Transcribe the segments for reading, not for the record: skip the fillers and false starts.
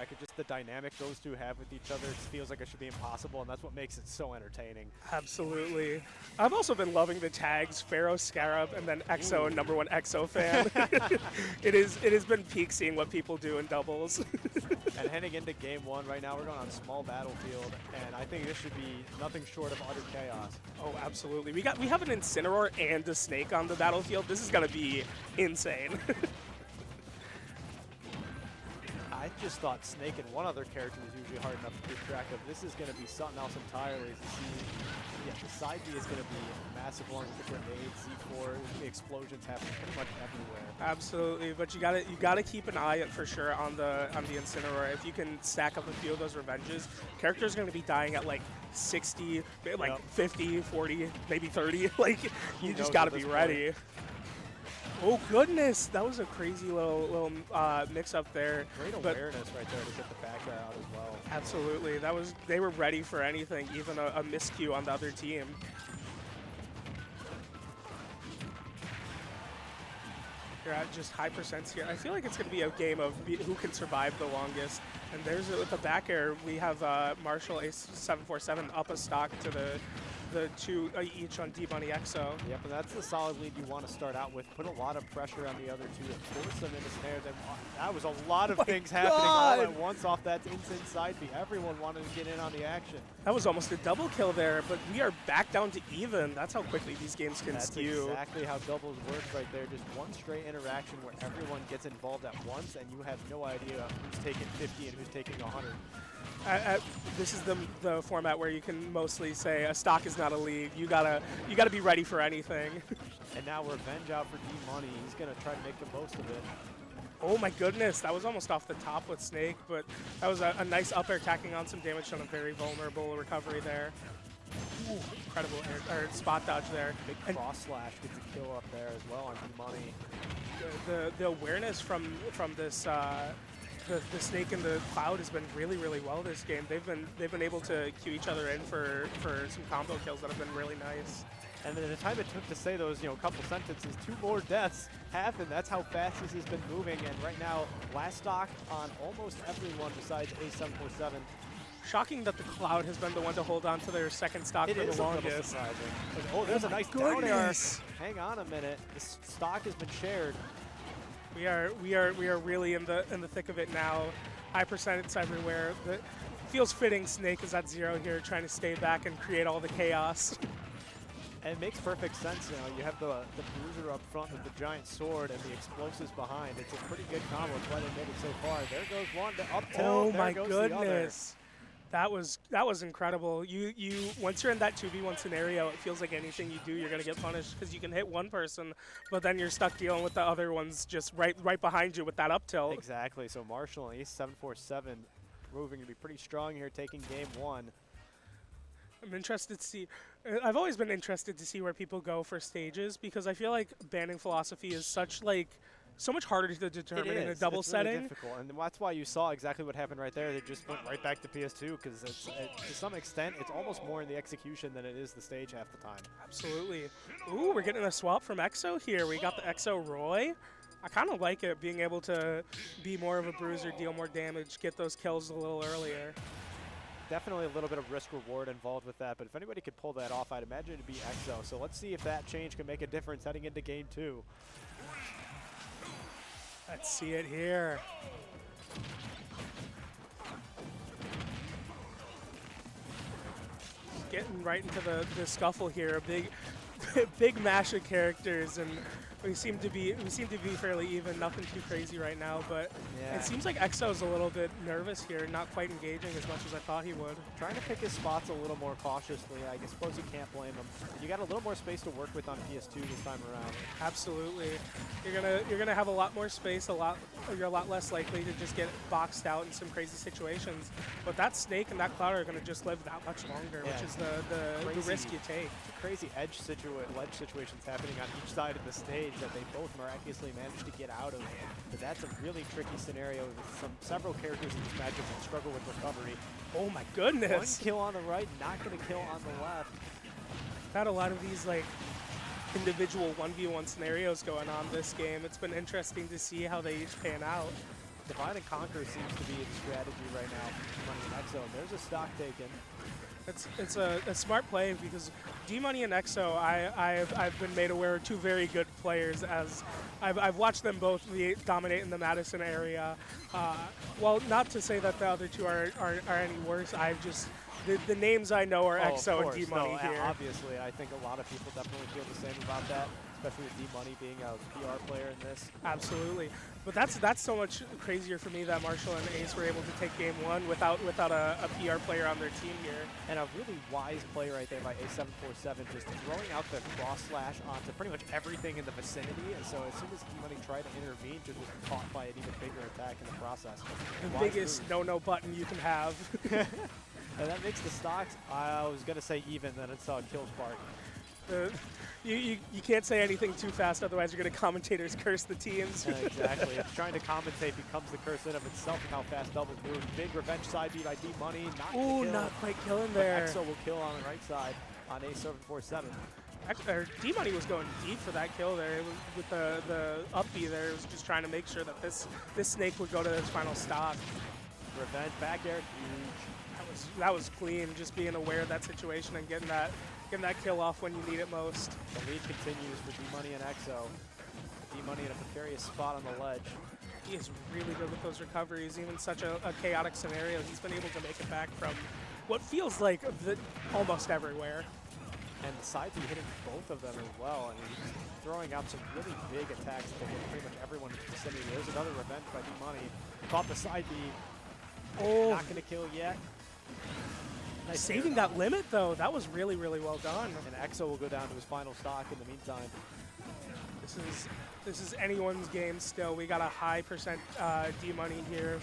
bracket, just the dynamic those two have with each other, it feels like it should be impossible, and that's what makes it so entertaining. Absolutely. I've also been loving the tags Pharaoh, Scarab, and then EXO, #1 EXO fan. It has been peak seeing what people do in doubles. And heading into game one, right now we're going on small battlefield, and I think this should be nothing short of utter chaos. Oh, absolutely. We have an Incineroar and a Snake on the battlefield. This is going to be insane. I just thought Snake and one other character was usually hard enough to keep track of. This is going to be something else entirely. To see, yeah, the side B is going to be massive along with the grenades, Z4, the explosions happening pretty much everywhere. Absolutely, but you gotta keep an eye for sure on the Incineroar. If you can stack up a few of those revenges, characters are going to be dying at like 60, like 50, 40, maybe 30. Like you just got to be ready. Oh goodness, that was a crazy little mix-up there. Great awareness right there to get the back air out as well. Absolutely, they were ready for anything, even a miscue on the other team. You're at just high percents here. I feel like it's going to be a game of who can survive the longest. And there's with the back air, we have Marshall ACE747 up a stock to the two each on D-Bunny EXO. Yep, and that's the solid lead you want to start out with. Put a lot of pressure on the other two and force them into snare. That was a lot of things happening all at once off that insane side B. Everyone wanted to get in on the action. That was almost a double kill there, but we are back down to even. That's how quickly these games can skew. That's exactly how doubles works right there. Just one straight interaction where everyone gets involved at once, and you have no idea who's taking 50 and who's taking 100. This is the format where you can mostly say a stock is not a league. You gotta be ready for anything. And now Revenge out for D-Money. He's gonna try to make the most of it. Oh my goodness, that was almost off the top with Snake, but that was a nice up air tacking on some damage on a very vulnerable recovery there. Ooh, incredible spot dodge there. Big cross slash gets a kill up there as well on D-Money. The awareness from this. The Snake and the Cloud has been really well this game. They've been able to queue each other in for some combo kills that have been really nice. And then the time it took to say those, couple sentences, 2 more deaths happened. That's how fast this has been moving. And right now, last stock on almost everyone besides ACE747. Shocking that the Cloud has been the one to hold on to their second stock for the longest. Oh, there's a nice down air. Hang on a minute. This stock has been shared. We are really in the thick of it now. High percentage everywhere. It feels fitting Snake is at 0 here, trying to stay back and create all the chaos. And it makes perfect sense, you have the bruiser up front with the giant sword and the explosives behind. It's a pretty good combo. That's why they made it so far. There goes one to up tilt. Oh my goodness. That was incredible. You once you're in that 2v1 scenario, it feels like anything you do, you're gonna get punished because you can hit one person, but then you're stuck dealing with the other ones just right behind you with that up tilt. Exactly. So Marshall and ACE747 moving to be pretty strong here, taking game 1. I'm interested to see. I've always been interested to see where people go for stages because I feel like banning philosophy is so much harder to determine in a double setting. Really difficult, and that's why you saw exactly what happened right there. They just went right back to PS2 because to some extent, it's almost more in the execution than it is the stage half the time. Absolutely. Ooh, we're getting a swap from EXO here. We got the EXO Roy. I kind of like it, being able to be more of a bruiser, deal more damage, get those kills a little earlier. Definitely a little bit of risk-reward involved with that, but if anybody could pull that off, I'd imagine it'd be EXO. So let's see if that change can make a difference heading into game 2. Let's see it here. Getting right into the scuffle here. A big mash of characters, and we seem to be fairly even. Nothing too crazy right now, but it seems like EXO's a little bit nervous here, not quite engaging as much as I thought he would. Trying to pick his spots a little more cautiously. I suppose you can't blame him. You got a little more space to work with on PS2 this time around. Absolutely, you're gonna have a lot more space. You're a lot less likely to just get boxed out in some crazy situations. But that Snake and that Cloud are gonna just live that much longer, which is the risk you take. Crazy ledge situations happening on each side of the stage that they both miraculously managed to get out of. But that's a really tricky scenario with several characters in this matchup that struggle with recovery. Oh my goodness! 1 kill on the right, not going to kill on the left. Had a lot of these individual 1v1 scenarios going on this game. It's been interesting to see how they each pan out. Divide and Conquer seems to be the strategy Exo, and there's a stock taken. It's a smart play because D-Money and EXO, I've been made aware are two very good players as I've watched them both dominate in the Madison area. Well, not to say that the other two are any worse. I've just the names I know are EXO and D-Money here. Obviously, I think a lot of people definitely feel the same about that, especially with D-Money being a PR player in this. Absolutely. But that's so much crazier for me that Marshall and Ace were able to take game one without a PR player on their team here. And a really wise play right there by ACE747, just throwing out the cross slash onto pretty much everything in the vicinity. And so as soon as D-Money tried to intervene, just was caught by an even bigger attack in the process. The biggest no-no button you can have. And that makes the stocks, I was going to say even, then it's a kill spark. You can't say anything too fast, otherwise you're going to commentators curse the teams. Exactly. Trying to compensate becomes the curse in of itself and how fast doubles move. Big revenge side B by D-Money. Not quite killing there. EXO will kill on the right side on ACE747. D-Money was going deep for that kill there. It was with the up B there. It was just trying to make sure that this snake would go to its final stop. Revenge back air, huge. That was clean, just being aware of that situation and getting that kill off when you need it most. The lead continues for D-Money and EXO. D-Money in a precarious spot on the ledge. He is really good with those recoveries, even such a chaotic scenario. He's been able to make it back from what feels like almost everywhere. And the side B hitting both of them as well. I mean, he's throwing out some really big attacks to hit pretty much everyone in the vicinity. There's another revenge by D-Money. Caught the side B. Oh. Not going to kill yet. Nice saving that limit, though. That was really, really well done. And EXO will go down to his final stock in the meantime. This is anyone's game still. We got a high percent D-Money here.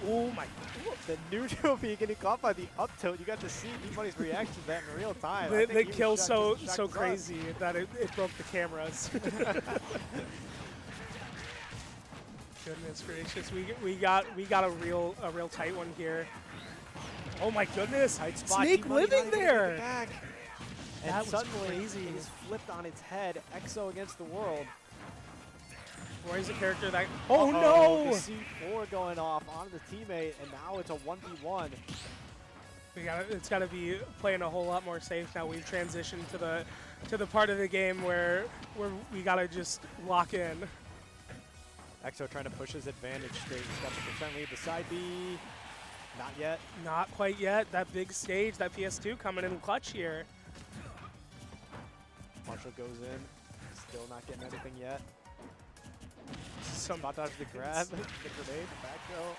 Oh my! The neutral B getting caught by the up tilt. You got to see D-Money's reaction to that in real time. The kill so crazy that it broke the cameras. Goodness gracious, we got a real tight one here. Oh my goodness! Tight spot. Snake living there. And that was suddenly crazy. It is flipped on its head. EXO against the world. Roy's a character that. Oh no! The C4 going off on the teammate, and now it's a 1v1. It's got to be playing a whole lot more safe now. We've transitioned to the part of the game where we got to just lock in. EXO trying to push his advantage straight. He's got the % lead. The side B, not yet. Not quite yet. That big stage, that PS2 coming in clutch here. Marshall goes in. Still not getting anything yet. Some spot dodge the grab, the grenade, the back throw.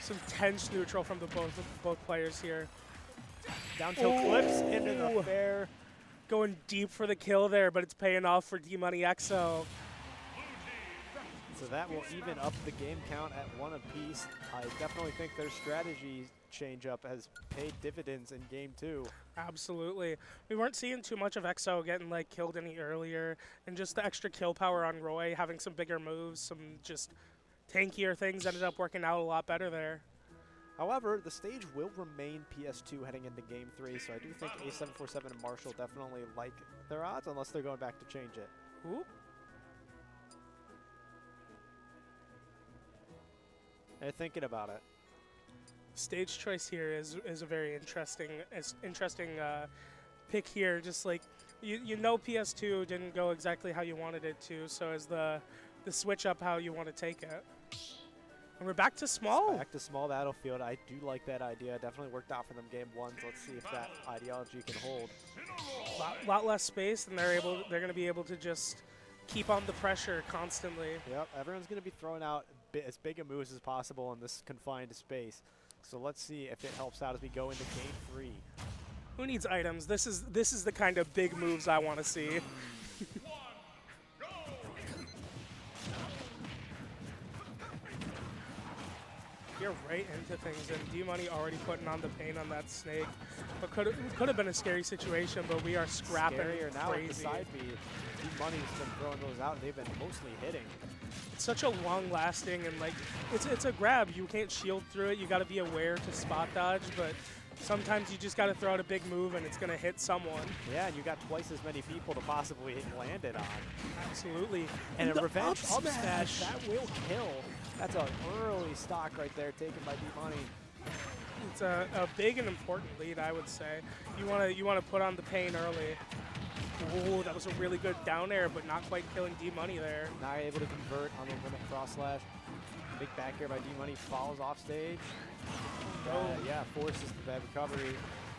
Some tense neutral from both players here. Down tilt flips into the fair. Going deep for the kill there, but it's paying off for D-Money EXO. So that will even up the game count at 1 apiece. I definitely think their strategy change-up has paid dividends in game 2. Absolutely. We weren't seeing too much of EXO getting killed any earlier, and just the extra kill power on Roy, having some bigger moves, some just tankier things ended up working out a lot better there. However, the stage will remain PS2 heading into game 3, so I do think ACE747 and Marshall definitely like their odds, unless they're going back to change it. Ooh. They're thinking about it. Stage choice here is a very interesting pick here. Just like you know, PS2 didn't go exactly how you wanted it to, so is the switch up how you want to take it. And we're back to small. Back to small battlefield. I do like that idea. Definitely worked out for them game 1. So let's see if that ideology can hold. Lot less space, and they're going to be able to just keep on the pressure constantly. Yep, everyone's going to be throwing out as big a moves as possible in this confined space. So let's see if it helps out as we go into game 3. Who needs items? This is the kind of big moves I want to see. You're right into things, and D-Money already putting on the pain on that snake. But could have been a scary situation, but we are scrapping Scarier now crazy. with the side B. D-Money's been throwing those out, and they've been mostly hitting. It's such a long-lasting, and it's a grab. You can't shield through it. You got to be aware to spot dodge, but sometimes you just got to throw out a big move, and it's going to hit someone. Yeah, and you got twice as many people to possibly land it on. Absolutely. And a revenge up smash, that will kill. That's an early stock right there taken by D-Money. it's a big and important lead, I would say. You wanna put on the pain early. Oh, that was a really good down air, but not quite killing D-Money there. Not able to convert on the limit cross slash. Big back air by D-Money, falls off stage. Yeah, forces the bad recovery.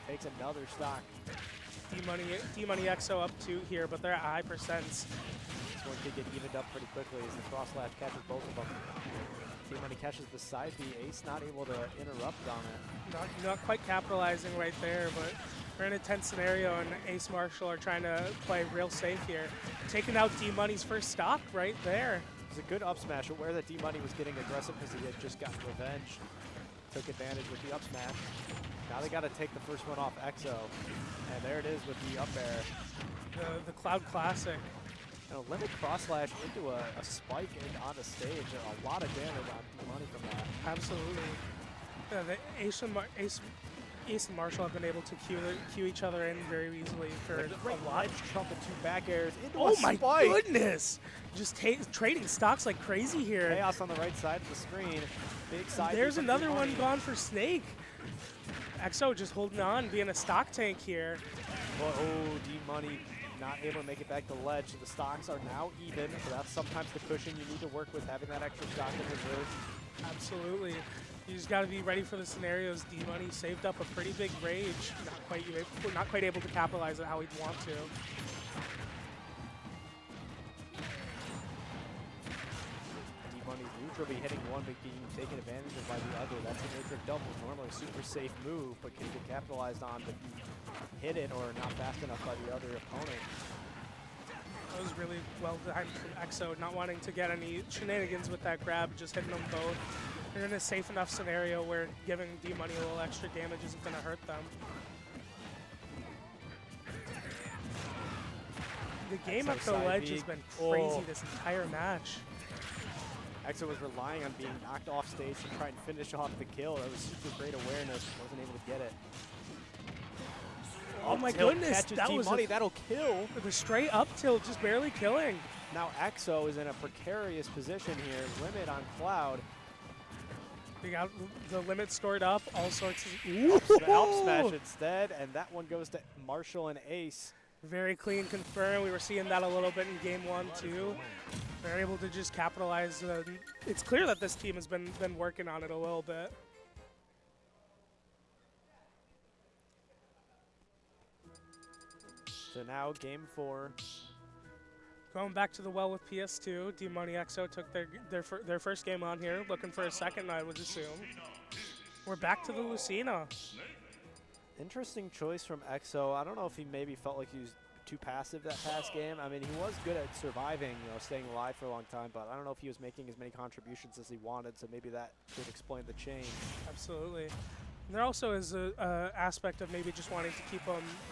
Takes another stock. D-Money EXO up 2 here, but they're at high percents. This one could get evened up pretty quickly as the cross slash catches both of them. D-Money catches the side B. Ace not able to interrupt on it. Not quite capitalizing right there, but we're in a tense scenario, and Ace Marshall are trying to play real safe here. Taking out D-Money's first stock right there. It was a good up smash, aware that D-Money was getting aggressive because he had just gotten revenge. Took advantage with the up smash. Now they got to take the first one off EXO. And there it is with the up air. The Cloud Classic. And a limit cross slash into a spike and on the stage. And a lot of damage on D-Money from that. Absolutely. The Ace and Marshall have been able to cue each other in very easily for a lot. Trumpet 2 back airs into Oh a my spike. goodness! Just trading stocks like crazy here. Chaos on the right side of the screen. Big side. There's another one gone for Snake. EXO just holding on, being a stock tank here. Well, oh, D-Money not able to make it back to the ledge. So the stocks are now even. So that's sometimes the cushion you need to work with, having that extra stock in reserve. Absolutely. You just got to be ready for the scenarios. D-Money saved up a pretty big rage. Not quite able to capitalize on how he'd want to. D-Money's neutral be hitting one, but being taken advantage of by the other. That's a matrix double. Normally a super safe move, but can get capitalized on to hit it or not fast enough by the other opponent. That was really well timed from EXO, not wanting to get any shenanigans with that grab, just hitting them both. They're in a safe enough scenario where giving D-Money a little extra damage isn't going to hurt them. The game up the ledge has been crazy this entire match. EXO was relying on being knocked off stage to try and finish off the kill. That was super great awareness. Wasn't able to get it. Oh my goodness, that was that'll kill. The straight up tilt, just barely killing. Now EXO is in a precarious position here. Limit on Cloud. They got the limit stored up, all sorts of Up smash instead, and that one goes to Marshall and Ace. Very clean confirm. We were seeing that a little bit in game 1 too. They're able to just capitalize. It's clear that this team has been working on it a little bit. So now game 4. Going back to the well with PS2, D-Money EXO took their first game on here, looking for a second, I would assume. We're back to the Lucina. Interesting choice from EXO. I don't know if he maybe felt like he was too passive that past game. I mean, he was good at surviving, staying alive for a long time, but I don't know if he was making as many contributions as he wanted, so maybe that could explain the change. Absolutely. There also is a aspect of maybe just wanting to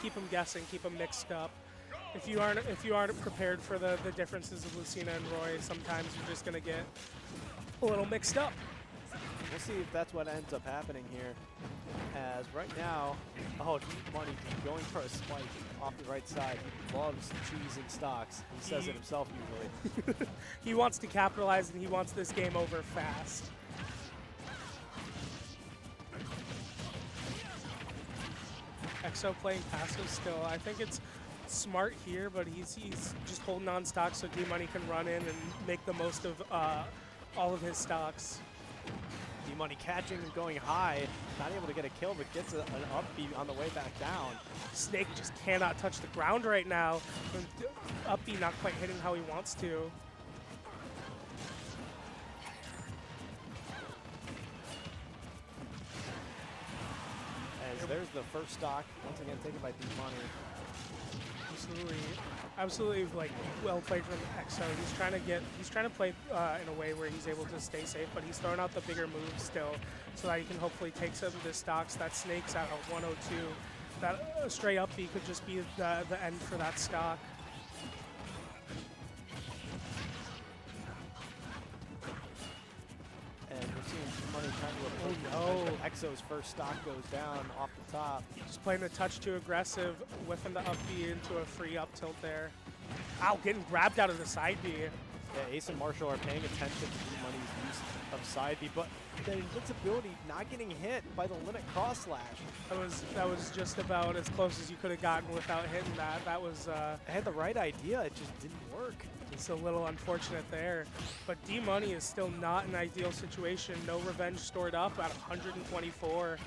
keep them guessing, keep them mixed up. If you aren't prepared for the differences of Lucina and Roy, sometimes you're just gonna get a little mixed up. We'll see if that's what ends up happening here. As right now, D-Money going for a spike off the right side. He loves cheesing stocks. He says it himself usually. He wants to capitalize and he wants this game over fast. EXO playing passive still. I think it's smart here, but he's just holding on stocks so D-Money can run in and make the most of all of his stocks. D-Money catching and going high, not able to get a kill, but gets an up-B on the way back down. Snake just cannot touch the ground right now. Up-B not quite hitting how he wants to. As there's the first stock, once again taken by D-Money. Absolutely, like well played from EXO. He's trying to play in a way where he's able to stay safe, but he's throwing out the bigger moves still, so that he can hopefully take some of the stocks. That Snake's at 102. That stray up B could just be the end for that stock. And we're seeing D-Money trying to approach EXO's first stock goes down off the top. Just playing a touch too aggressive, whiffing the up B into a free up tilt there. Ow, getting grabbed out of the side B. Yeah, Ace and Marshall are paying attention to D-Money's use of side B, but the invincibility not getting hit by the limit cross slash. That was just about as close as you could have gotten without hitting that. That was. I had the right idea, it just didn't work. It's a little unfortunate there, but D-Money is still not an ideal situation. No revenge stored up at 124.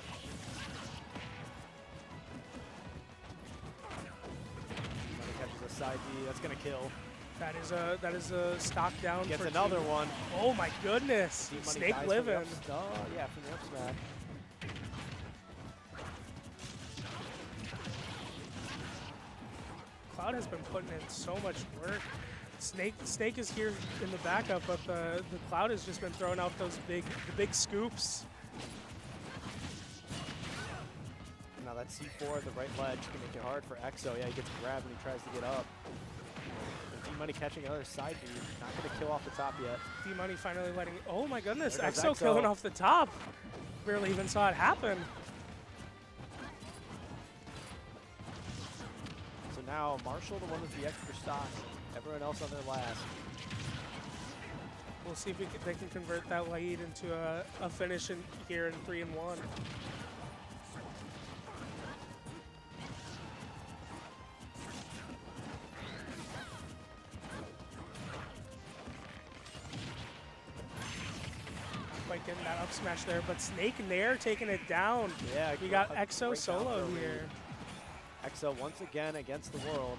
Catches a side B, that's gonna kill. That is a stock down. Gets for another one. Oh my goodness! Snake living. Oh yeah, from the up smash. Cloud has been putting in so much work. Snake is here in the backup, but the Cloud has just been throwing out those big scoops. Now that C4 at the right ledge can make it hard for Exo. Yeah, he gets grabbed and he tries to get up. D-Money catching another side B. Not going to kill off the top yet. D-Money finally letting. Oh my goodness! Exo Killing off the top. Barely even saw it happen. So now Marshall, the one with the extra stock. Everyone else on their last. We'll see if they can convert that lead into a finish here in 3-1. Quite getting that up smash there, but Snake Nair taking it down. Yeah, we got Exo solo here. Exo once again against the world.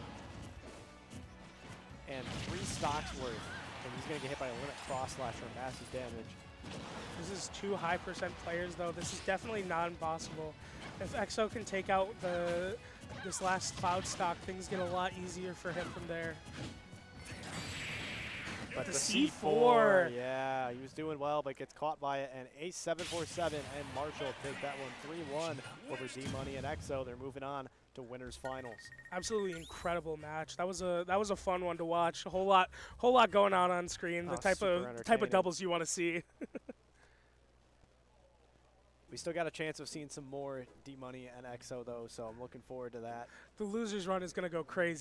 And 3 stocks worth. And he's going to get hit by a limit cross slash for massive damage. This is 2 high percent players though. This is definitely not impossible. If Exo can take out this last Cloud stock, things get a lot easier for him from there. But the C4, yeah, he was doing well, but gets caught by it. And ACE747 and Marshall take that one 3-1 over D-Money and Exo. They're moving on to winners finals. Absolutely incredible match. That was a fun one to watch. A whole lot going on screen. The type of doubles you want to see. We still got a chance of seeing some more D-Money and Exo though, so I'm looking forward to that. The losers run is going to go crazy.